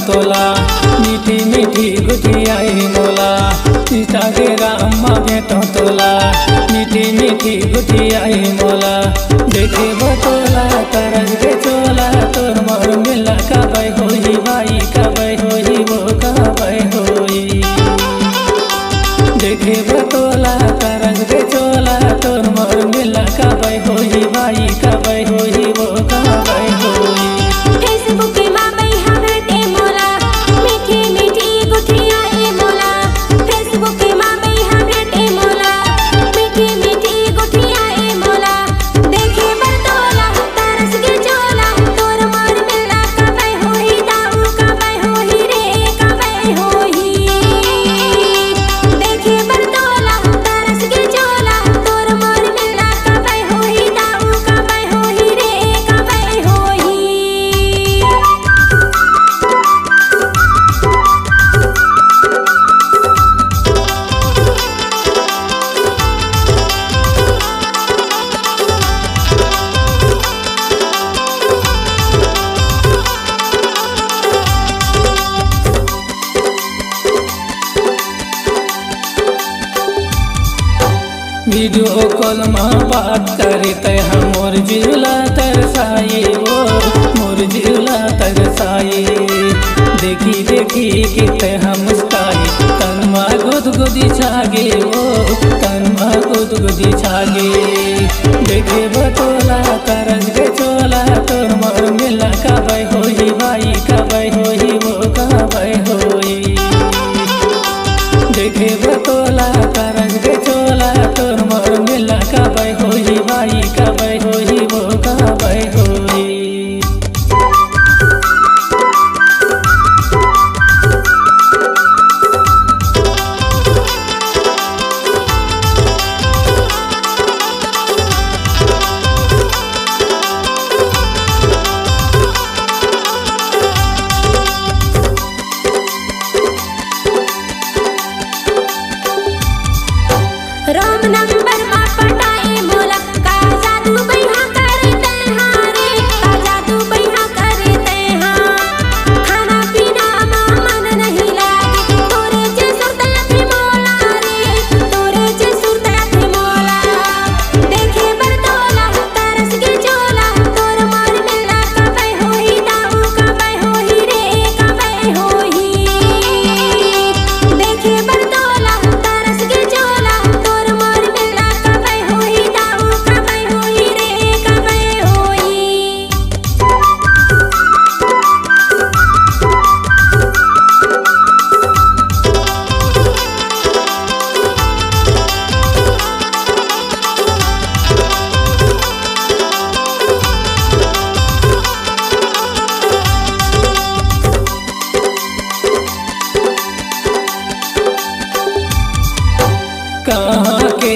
तोला मीठी मीठी गुठियाई मोला इंस्टाग्राम में भेटो तोला मीठी मीठी गुठियाई मोला देखे बतोला तरस के चोला तोर मोर मिला कबै होई भाई कबै होई वो कबै होई देखे बतोला तरस के चोला तोर मोर मिला कबै होई भाई कबै होई वो कबै होई। फेसबुक में बैहा भेटे मोला मीठी मीठी गुठियाई मोला फेसबुक में बैहा भेटे मोला मीठी मीठी गुठियाई मोला देखे बतोला तरस के चोला तोर मोर मिला कबै होई दाऊ कबै होई रे कबै होई देखे बतोला तरस के चोला तोर मोर मिला कबै होई दाऊ कबै होई रे कबै होई। वीडियो कॉल में बात करते हम मोर जिला तरसाई वो मोर जिला तरसाई देखी देखी किते हम मुस्काई तन में गुदगुदी छागे वो तन में गुदगुदी छागे देखे बतोला तरस के चोला तोर मोर मिला कबै होई भाई कबै होई वो कबै होई देखे बतोला तरस के चोला तोर मोर मिला कबै होई भाई कबै होई वो कबै होई। रोम नंबर मा पटाए मोला का जादू बैहा करते हारे का जादू बैहा करते हाँ खाना पीना मा मन नहीं लागे तोरे जे सुरते थे मोला रे तोरे जे सुरते थे मोला देखे बतोला तरस के चोला तोर मोर मिला कबै होई दाऊ कबै होई रे कबै होई देखे बतोला तरस के चोला तोर मोर मिला कबै होई दाऊ कबै होई रे कबै होई। कहाँ के